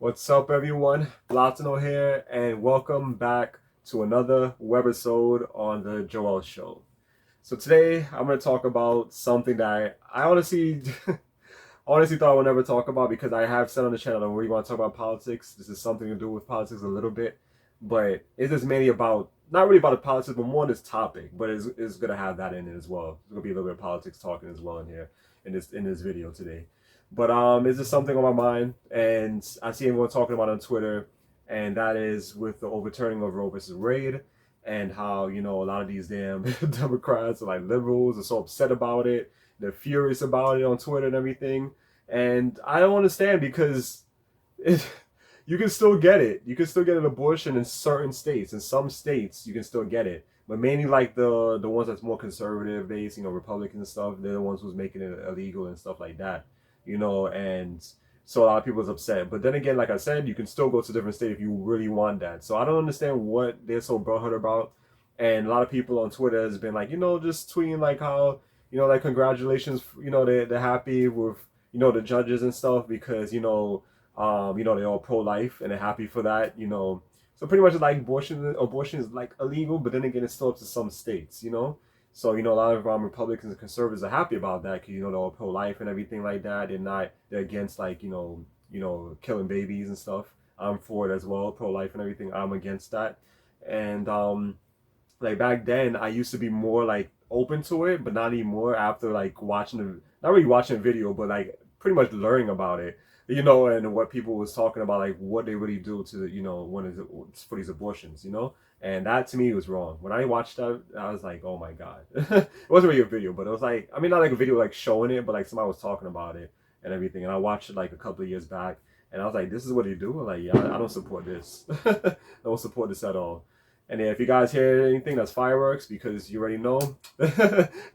What's up, everyone? Platano here, and welcome back to another webisode on the Joel Show. So today, I'm going to talk about something that I honestly, honestly thought I would never talk about because I have said on the channel that we want to talk about politics. This is something to do with politics a little bit, but it's just mainly about not really about the politics, but more on this topic. But it's going to have that in it as well. There's going to be a little bit of politics talking as well in here in this video today. But it's just something on my mind, and I see everyone talking about it on Twitter, and that is with the overturning of Roe versus Wade, and how a lot of these damn Democrats or like liberals are so upset about it. They're furious about it on Twitter and everything, and I don't understand because it, you can still get it. You can still get an abortion in certain states. In some states, you can still get it, but mainly like the ones that's more conservative based, Republicans and stuff. They're the ones who's making it illegal and stuff like that. And so a lot of people is upset. But then again, like I said, you can still go to a different state if you really want that. So I don't understand what they're so butthurt about. And a lot of people on Twitter has been like, just tweeting like how, like congratulations, they're happy with, the judges and stuff because, they're all pro-life and they're happy for that. So pretty much like abortion is like illegal, but then again, it's still up to some states. So, a lot of Republicans and conservatives are happy about that because, they're all pro-life and everything like that. They're against like, killing babies and stuff. I'm for it as well, pro-life and everything. I'm against that. And, like back then, I used to be more like open to it, but not anymore after like not really watching a video, but like pretty much learning about it, and what people was talking about, like what they really do to, when it's for these abortions. And that to me was wrong. When I watched that, I was like, oh my God. It wasn't really a video, but it was like, I mean, not like a video like showing it, but like somebody was talking about it and everything. And I watched it like a couple of years back. And I was like, this is what they do? I'm like, yeah, I don't support this. I don't support this at all. And if you guys hear anything, that's fireworks because you already know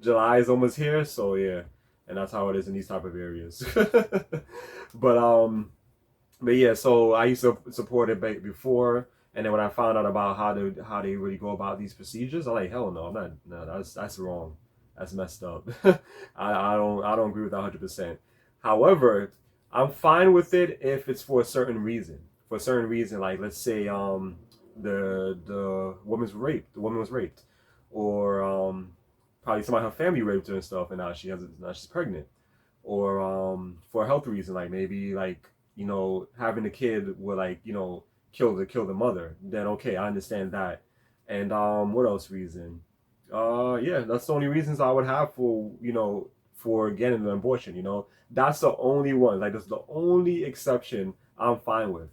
July is almost here. So yeah, and that's how it is in these type of areas. but um, but yeah, so I used to support it before, and then when I found out about how they really go about these procedures, I'm like, hell no, I'm not. No, that's wrong. That's messed up. I don't agree with that 100%. However, I'm fine with it if it's for a certain reason. For a certain reason, like let's say the woman's raped. The woman was raped, or probably somebody in her family raped her and stuff, and now she's pregnant, or for a health reason, like maybe like having a kid will like kill the mother. Then okay, I understand that. And what else reason? Yeah, that's the only reasons I would have for getting an abortion. That's the only one. Like that's the only exception I'm fine with.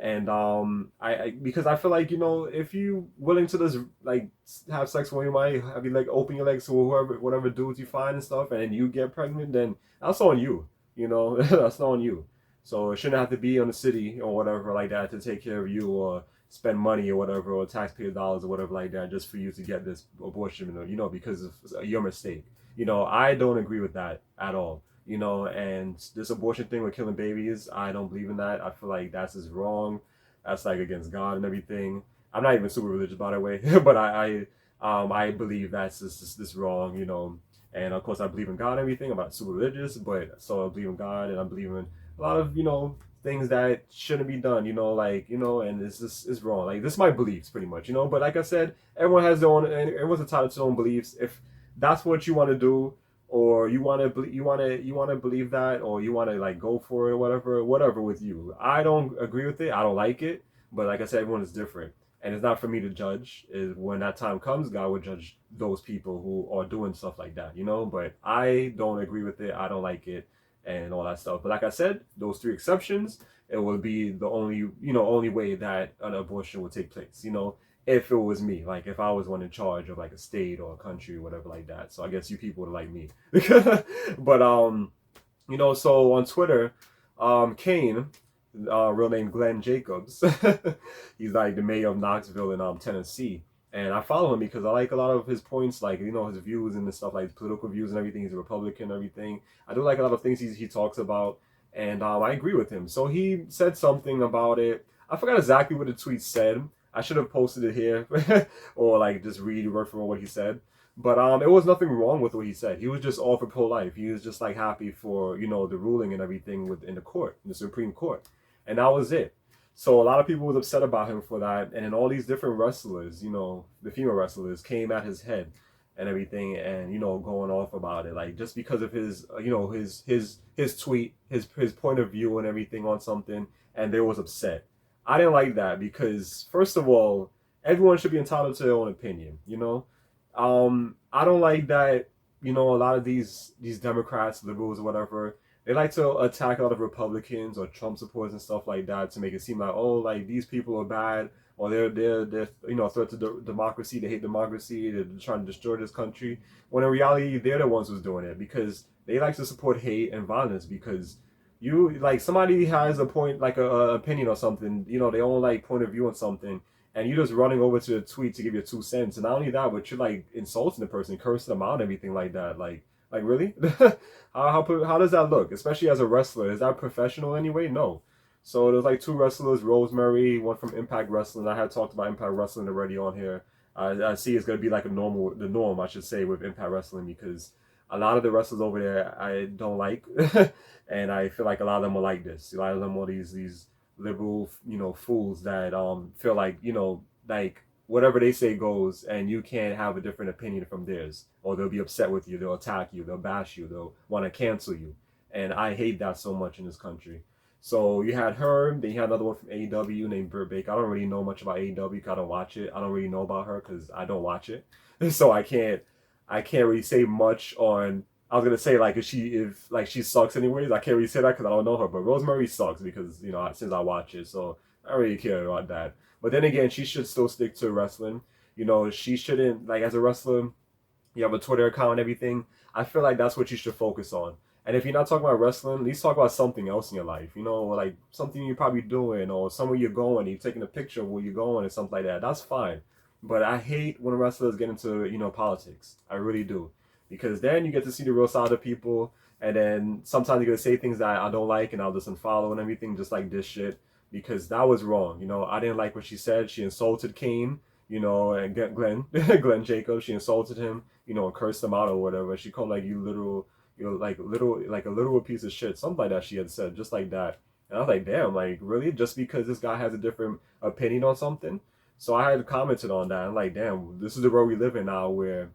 And I because I feel like if you willing to just like have sex with anybody, have you like open your legs to whoever whatever dudes you find and stuff, and then you get pregnant, then that's on you. That's not on you. So it shouldn't have to be on the city or whatever like that to take care of you or spend money or whatever or taxpayer dollars or whatever like that just for you to get this abortion, because of your mistake. I don't agree with that at all. And this abortion thing with killing babies, I don't believe in that. I feel like that's just wrong. That's like against God and everything. I'm not even super religious, by the way, but I believe that's just wrong. And of course, I believe in God and everything. I'm not super religious, but so I believe in God and I believe in a lot of things that shouldn't be done. And it's wrong. Like this is my beliefs, pretty much. But like I said, everyone has their own. Everyone's entitled to their own beliefs. If that's what you want to do, or you want to believe that, or you want to like go for it, or whatever with you. I don't agree with it. I don't like it. But like I said, everyone is different, and it's not for me to judge. Is when that time comes, God will judge those people who are doing stuff like that. But I don't agree with it. I don't like it, and all that stuff. But like I said, those three exceptions, it will be the only way that an abortion would take place. If it was me, like if I was one in charge of like a state or a country or whatever like that. So I guess you people would like me. But so on Twitter, Kane, real name Glenn Jacobs, he's like the mayor of Knoxville in Tennessee. And I follow him because I like a lot of his points, like his views and the stuff, like political views and everything. He's a Republican and everything. I do like a lot of things he talks about, and I agree with him. So he said something about it. I forgot exactly what the tweet said. I should have posted it here or like just read word for word what he said. But it was nothing wrong with what he said. He was just all for pro-life. He was just like happy for the ruling and everything within the court, in the Supreme Court. and that was it. So a lot of people was upset about him for that, and then all these different wrestlers, the female wrestlers, came at his head and everything, and going off about it, like just because of his, his tweet, his point of view and everything on something, and they was upset. I didn't like that because first of all, everyone should be entitled to their own opinion. I don't like that. A lot of these Democrats, liberals, or whatever, they like to attack a lot of Republicans or Trump supporters and stuff like that to make it seem like, oh, like these people are bad, or they're a threat to democracy. They hate democracy. They're trying to destroy this country. When in reality, they're the ones who's doing it because they like to support hate and violence. Because you like somebody has a point, like a opinion or something. They own like point of view on something, and you're just running over to a tweet to give your 2 cents. And not only that, but you're like insulting the person, cursing them out, and everything like that. Like really? How does that look? Especially as a wrestler, is that professional anyway? No. So there's like two wrestlers, Rosemary, one from Impact Wrestling. I had talked about Impact Wrestling already on here. I see it's gonna be like the norm, I should say, with Impact Wrestling because a lot of the wrestlers over there I don't like, and I feel like a lot of them are like this. A lot of them are these liberal, fools that feel like like whatever they say goes, and you can't have a different opinion from theirs, or they'll be upset with you, they'll attack you, they'll bash you, they'll want to cancel you, and I hate that so much in this country. So you had her, then you had another one from AEW named Britt Baker. I don't really know much about AEW because I don't watch it. I don't really know about her because I don't watch it, so I can't really say much on. I was gonna say like if like she sucks anyways. I can't really say that because I don't know her. But Rosemary sucks because since I watch it, so I don't really care about that. But then again, she should still stick to wrestling. She shouldn't like as a wrestler. You have a Twitter account and everything. I feel like that's what you should focus on. And if you're not talking about wrestling, at least talk about something else in your life. Like something you're probably doing or somewhere you're going. You're taking a picture of where you're going or something like that. That's fine. But I hate when wrestlers get into politics. I really do, because then you get to see the real side of people, and then sometimes you're gonna say things that I don't like, and I'll just unfollow and everything, just like this shit, because that was wrong. I didn't like what she said. She insulted Kane, and Glenn, Glenn Jacobs. She insulted him, and cursed him out or whatever. She called like you literal, like a literal piece of shit, something like that. She had said just like that, and I was like, damn, like really, just because this guy has a different opinion on something. So I had commented on that. I'm like, damn, this is the world we live in now, where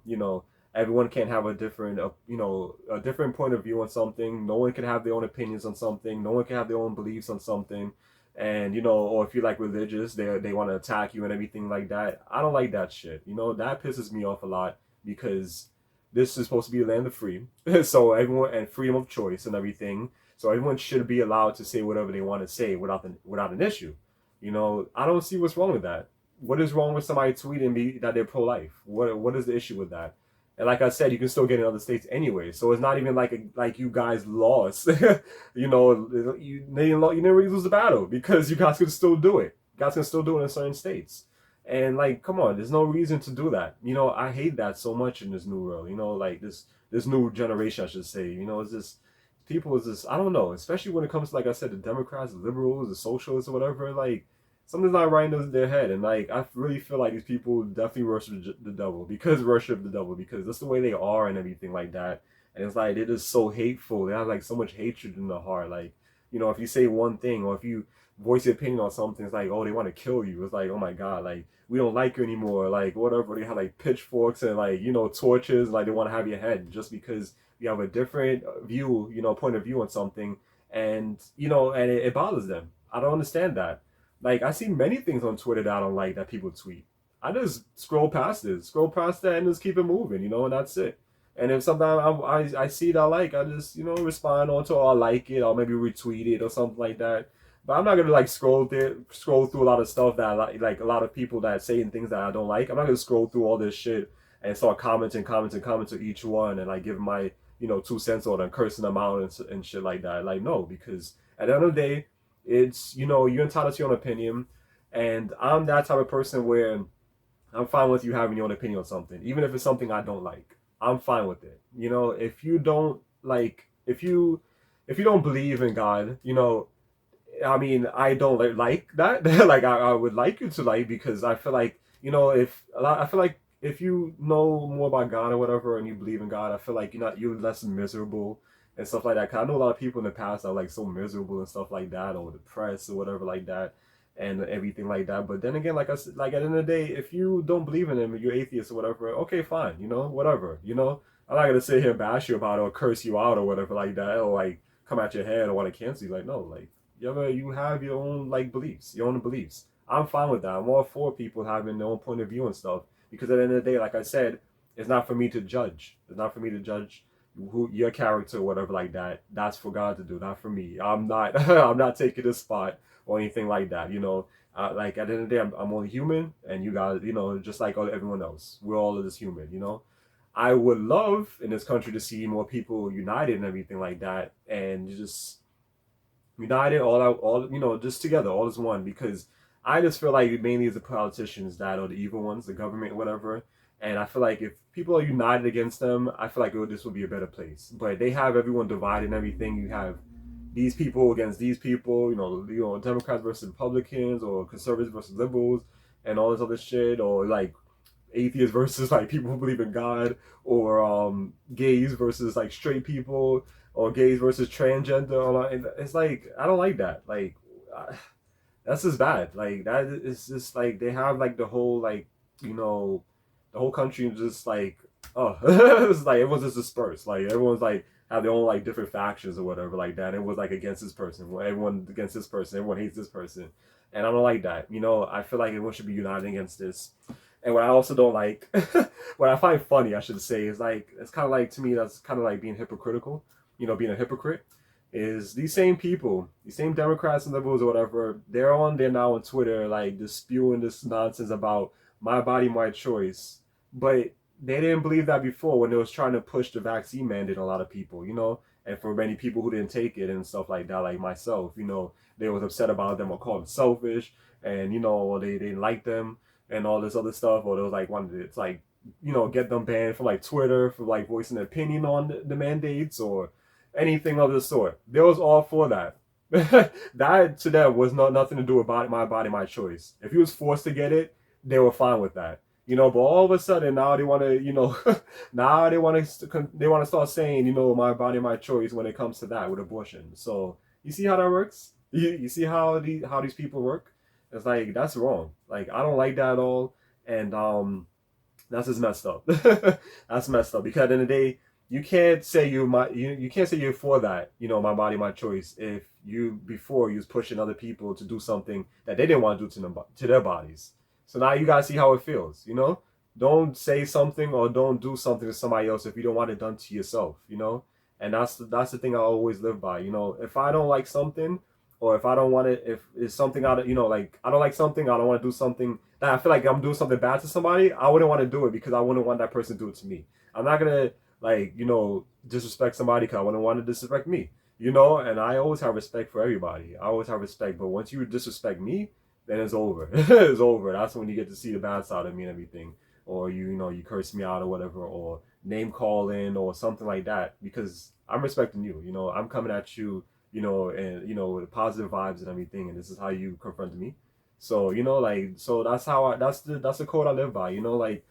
everyone can't have a different, a different point of view on something. No one can have their own opinions on something. No one can have their own beliefs on something. And or if you're like religious, they want to attack you and everything like that. I don't like that shit. That pisses me off a lot because this is supposed to be a land of free, so everyone and freedom of choice and everything. So everyone should be allowed to say whatever they want to say without an issue. I don't see what's wrong with that. What is wrong with somebody tweeting me that they're pro-life? What is the issue with that? And like I said, you can still get in other states anyway. So it's not even like you guys lost. You never really lose the battle because you guys can still do it. You guys can still do it in certain states. And like, come on, there's no reason to do that. I hate that so much in this new world. Like this new generation, I should say. It's just people is just I don't know. Especially when it comes to, like I said, the Democrats, the liberals, the socialists, or whatever. Like something's not right in their head, and like I really feel like these people definitely worship the devil because that's the way they are and everything like that. And it's like they're just so hateful. They have like so much hatred in their heart. Like if you say one thing or if you voice your opinion on something, it's like, oh, they want to kill you. It's like, oh my god, like we don't like you anymore. Like whatever. They have like pitchforks and like torches. Like they want to have your head just because you have a different view, point of view on something, and and it bothers them. I don't understand that. Like, I see many things on Twitter that I don't like that people tweet. I just scroll past that and just keep it moving, and that's it. And if sometimes I see that I like, I just, respond onto it, or I like it, or maybe retweet it or something like that. But I'm not gonna like scroll through a lot of stuff that I like a lot of people that saying things that I don't like. I'm not gonna scroll through all this shit and start commenting to each one and like give my 2 cents on and cursing them out and shit like that. Like no, because at the end of the day, it's you're entitled to your own opinion, and I'm that type of person where I'm fine with you having your own opinion on something, even if it's something I don't like. I'm fine with it. If you don't like, if you don't believe in God, I mean, I don't like that. Like I would like you to like, because I feel like I feel like if you know more about God or whatever and you believe in God, I feel like you're less miserable. and stuff like that. Cause I know a lot of people in the past are like so miserable and stuff like that, or depressed or whatever like that, and everything like that. But then again, like I said, like at the end of the day, if you don't believe in him, you're atheist or whatever, okay, fine, whatever, I'm not gonna sit here and bash you about it or curse you out or whatever like that, or like come at your head or want to cancel you. Like, no, like you have your own like beliefs, your own beliefs. I'm fine with that. I'm all for people having their own point of view and stuff, because at the end of the day, like I said, it's not for me to judge. It's not for me to judge who your character or whatever like that. That's for God to do, not for me. I'm not I'm not taking this spot or anything like that. Like at the end of the day, I'm only human, and you guys, just like everyone else, we're all just human. I would love in this country to see more people united and everything like that, and just united all out, all just together, all as one. Because I just feel like mainly it's the politicians that are the evil ones, the government, whatever. And I feel like if people are united against them, I feel like this would be a better place. But they have everyone divided and everything. You have these people against these people, Democrats versus Republicans, or conservatives versus liberals, and all this other shit, or like atheists versus like people who believe in God, or gays versus like straight people, or gays versus transgender. It's like I don't like that. Like that's just bad. Like that is just like they have like the whole like the whole country just like oh it's like everyone's just dispersed. Like everyone's like have their own like different factions or whatever like that. Everyone's like against this person. Everyone against this person. Everyone hates this person. And I don't like that. I feel like everyone should be united against this. And what I also don't like, what I find funny, I should say, is like it's kind of like to me that's kind of like being hypocritical. Being a hypocrite is these same people, these same Democrats and liberals or whatever. They're on there now on Twitter like just spewing this nonsense about my body, my choice, but they didn't believe that before when they was trying to push the vaccine mandate on a lot of people. And for many people who didn't take it and stuff like that, like myself, they was upset about them or called them selfish, and they didn't like them and all this other stuff, or they was like wanted to like get them banned from like Twitter for like voicing an opinion on the mandates or anything of the sort. They was all for that. That to them was nothing to do with my body, my choice. If he was forced to get it, they were fine with that. But all of a sudden now they want to, now they want to start saying, my body, my choice when it comes to that with abortion. So you see how that works? You see how these people work? It's like that's wrong. Like I don't like that at all, and that's just messed up. That's messed up because at the end of the day, you can't say you can't say you're for that. My body, my choice. If you before you was pushing other people to do something that they didn't want to do to their bodies. So now you gotta see how it feels. Don't say something or don't do something to somebody else if you don't want it done to yourself. And that's the thing I always live by. If I don't like something, or if I don't want it, if it's something out of like I don't like something, I don't want to do something that I feel like I'm doing something bad to somebody, I wouldn't want to do it because I wouldn't want that person to do it to me. I'm not gonna like disrespect somebody because I wouldn't want to disrespect me. And I always have respect for everybody. I always have respect, but once you disrespect me, then it's over. It's over. That's when you get to see the bad side of me and everything, or you curse me out or whatever, or name calling or something like that, because I'm respecting you. I'm coming at you, and with positive vibes and everything, and this is how you confront me. So so that's the code I live by. Like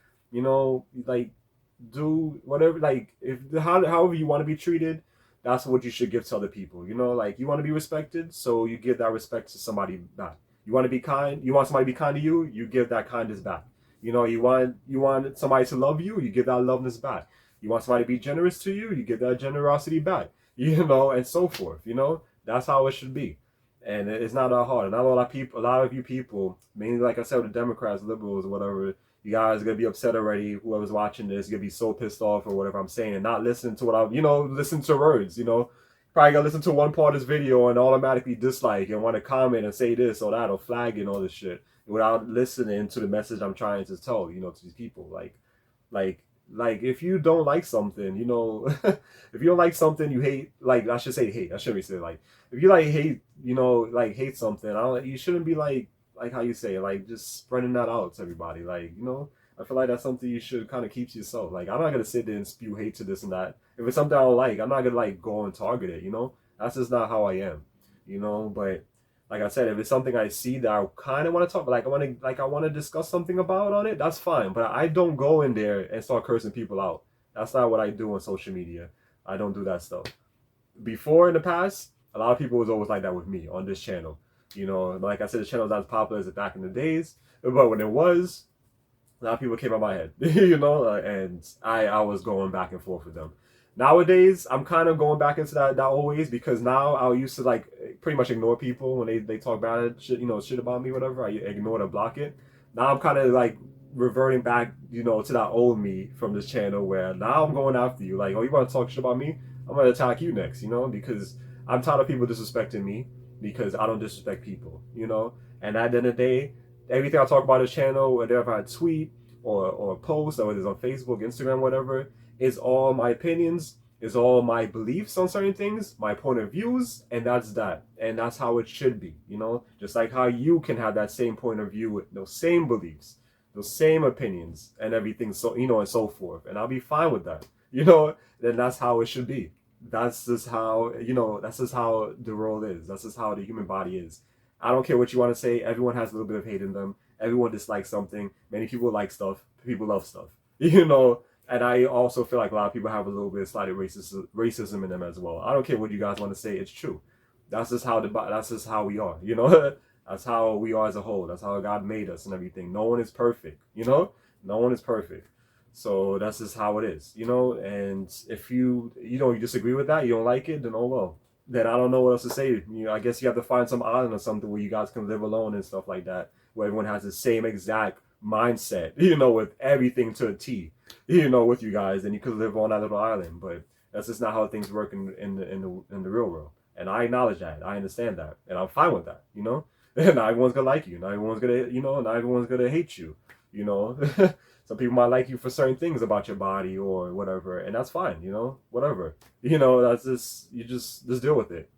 do whatever, like if however you want to be treated, that's what you should give to other people. Like you want to be respected, so you give that respect to somebody back. You want to be kind, you want somebody to be kind to you, you give that kindness back. You want somebody to love you, you give that loveness back. You want somebody to be generous to you, you give that generosity back. And so forth. That's how it should be. And it's not that hard. And a lot of you people, mainly like I said, the Democrats, liberals, or whatever, you guys are gonna be upset already. Whoever's watching this, gonna be so pissed off or whatever I'm saying, and not listen to what I, listen to words. Probably gonna listen to one part of this video and automatically dislike and want to comment and say this or that or flag and all this shit without listening to the message I'm trying to tell, to these people. Like if you don't like something, if you don't like something, you hate, like I should say hate. I shouldn't say like if you like hate, like hate something. You shouldn't be like how you say it, like just spreading that out to everybody. Like I feel like that's something you should kind of keep to yourself. Like I'm not gonna sit there and spew hate to this and that. If it's something I don't like, I'm not gonna like go and target it. That's just not how I am. But like I said, if it's something I see that I kind of want to talk, like I want to discuss something about on it, that's fine. But I don't go in there and start cursing people out. That's not what I do on social media. I don't do that stuff. before in the past, a lot of people was always like that with me on this channel. You know, like I said, the channel was not as popular as it back in the days, but when it was, a lot of people came out my head, you know, and I was going back and forth with them. Nowadays, I'm kind of going back into that old ways because now I used to like pretty much ignore people when they talk bad shit, you know, shit about me, whatever. I ignore it or block it. Now I'm kind of like reverting back, you know, to that old me from this channel where now I'm going after you. Like, oh, you want to talk shit about me? I'm gonna attack you next, you know, because I'm tired of people disrespecting me because I don't disrespect people, you know. And at the end of the day, everything I talk about this channel, whatever I tweet or post, or whether it's on Facebook, Instagram, whatever, is all my opinions, is all my beliefs on certain things, my point of views, and that's that. And that's how it should be, you know? Just like how you can have that same point of view with those same beliefs, those same opinions and everything, so you know, and so forth. And I'll be fine with that. You know, then that's how it should be. That's just how, you know, that's just how the world is. That's just how the human body is. I don't care what you want to say. Everyone has a little bit of hate in them. Everyone dislikes something. Many people like stuff. People love stuff. You know, and I also feel like a lot of people have a little bit of slighted racism in them as well. I don't care what you guys want to say. It's true. That's just how we are. You know, that's how we are as a whole. That's how God made us and everything. No one is perfect. You know, no one is perfect. So that's just how it is, you know. And if you know, you disagree with that, you don't like it, then oh well. Then I don't know what else to say. You know, I guess you have to find some island or something where you guys can live alone and stuff like that, where everyone has the same exact mindset, you know, with everything to a T, you know, with you guys, and you could live on that little island. But that's just not how things work in the real world. And I acknowledge that. I understand that, and I'm fine with that. You know, and not everyone's gonna like you. Not everyone's gonna, you know, not everyone's gonna hate you. You know. Some people might like you for certain things about your body or whatever, and that's fine, you know, whatever. You know, that's just deal with it.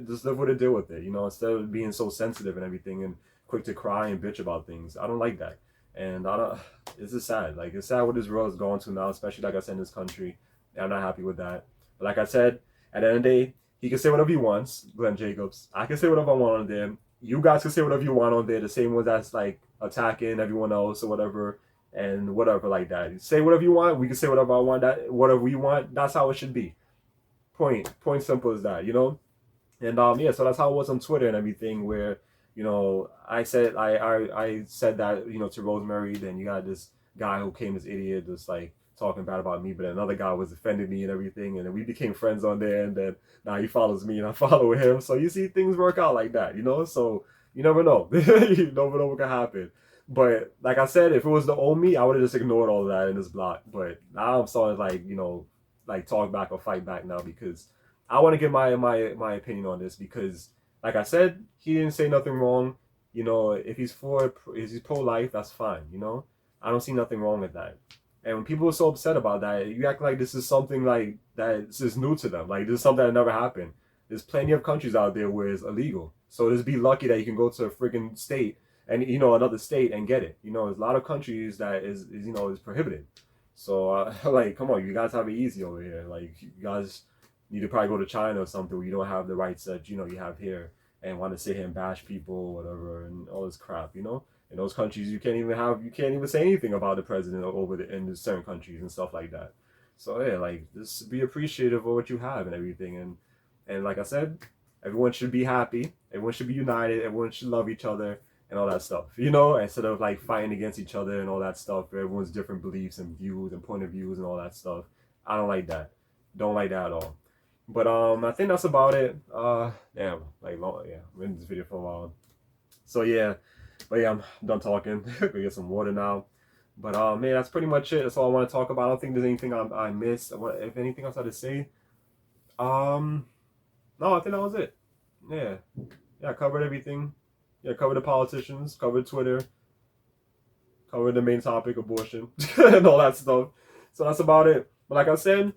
Just live with it, deal with it, you know, instead of being so sensitive and everything and quick to cry and bitch about things. I don't like that. And I don't, it's just sad. Like, it's sad what this world is going to now, especially, like I said, in this country. And I'm not happy with that. But like I said, at the end of the day, he can say whatever he wants, Glenn Jacobs. I can say whatever I want on there. You guys can say whatever you want on there. The same ones that's like attacking everyone else or whatever and whatever like that. Say whatever you want. We can say whatever I want. That whatever we want. That's how it should be. Point simple as that. You know. And yeah. So that's how it was on Twitter and everything. Where you know I said I said that you know to Rosemary. Then you got this guy who came as idiot, just like talking bad about me. But then another guy was defending me and everything. And then we became friends on there. And then now he follows me and I follow him. So you see things work out like that. You know. So you never know. You never know what can happen. But like I said, if it was the old me, I would have just ignored all of that in this block. But now I'm starting to like, you know, like talk back or fight back now because I want to get my opinion on this because like I said, he didn't say nothing wrong. You know, if he's pro-life, that's fine, you know? I don't see nothing wrong with that. And when people are so upset about that, you act like this is something like that this is new to them. Like this is something that never happened. There's plenty of countries out there where it's illegal. So just be lucky that you can go to a freaking state and you know another state and get it. You know, there's a lot of countries that is you know is prohibited. So like, come on, you guys have it easy over here. Like you guys need to probably go to China or something where you don't have the rights that you know you have here and want to sit here and bash people, or whatever, and all this crap. You know, in those countries you can't even say anything about the president in certain countries and stuff like that. So yeah, like just be appreciative of what you have and everything, and like I said, everyone should be happy. Everyone should be united. Everyone should love each other and all that stuff, you know, instead of like fighting against each other and all that stuff. Everyone's different beliefs and views and point of views and all that stuff. I don't like that. Don't like that at all. But I think that's about it. Damn, like long, yeah, I'm in this video for a while. So yeah, but yeah, I'm done talking. Go get some water now. But man, that's pretty much it. That's all I want to talk about. I don't think there's anything I missed. If anything else I had to say, no, I think that was it. Yeah, I covered everything. Yeah, covered the politicians, covered Twitter, covered the main topic, abortion, and all that stuff. So that's about it. But like I said,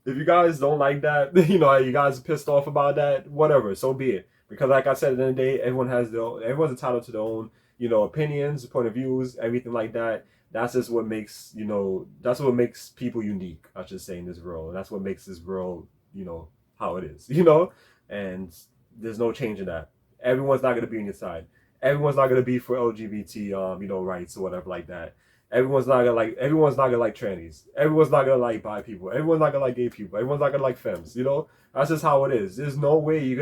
if you guys don't like that, you know, you guys are pissed off about that, whatever, so be it. Because like I said, at the end of the day, everyone's entitled to their own, you know, opinions, point of views, everything like that. That's just what makes, you know, that's what makes people unique, I should say, in this world. That's what makes this world, you know, how it is, you know? And there's no change in that. Everyone's not going to be on your side. Everyone's not going to be for LGBT, you know, rights or whatever like that. Everyone's not gonna like trannies. Everyone's not gonna like bi people. Everyone's not gonna like gay people. Everyone's not gonna like femmes. You know, that's just how it is. There's no way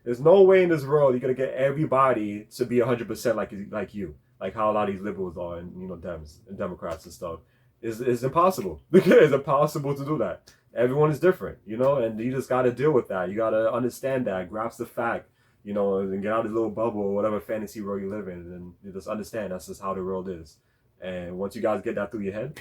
There's no way in this world you're gonna get everybody to be 100% like you, like how a lot of these liberals are, and Dems and Democrats and stuff. It's impossible. It's impossible to do that. Everyone is different, and you just gotta deal with that. You gotta understand that, grasp the fact, and get out of this little bubble or whatever fantasy world you live in, and you just understand that's just how the world is. And once you guys get that through your head,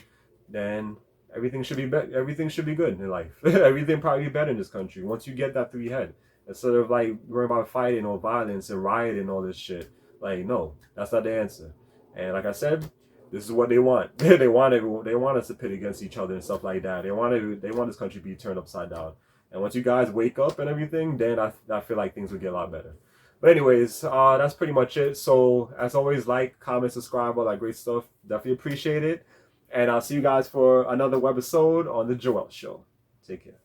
then everything should be everything should be good in life. Everything probably be better in this country once you get that through your head. Instead of like worrying about fighting or violence and rioting and all this shit. Like, no, that's not the answer. And like I said, this is what they want. They want us to pit against each other and stuff like that. They want this country to be turned upside down. And once you guys wake up and everything, then I feel like things will get a lot better. But anyways, that's pretty much it. So as always, like, comment, subscribe, all that great stuff. Definitely appreciate it. And I'll see you guys for another webisode on the Joel Show. Take care.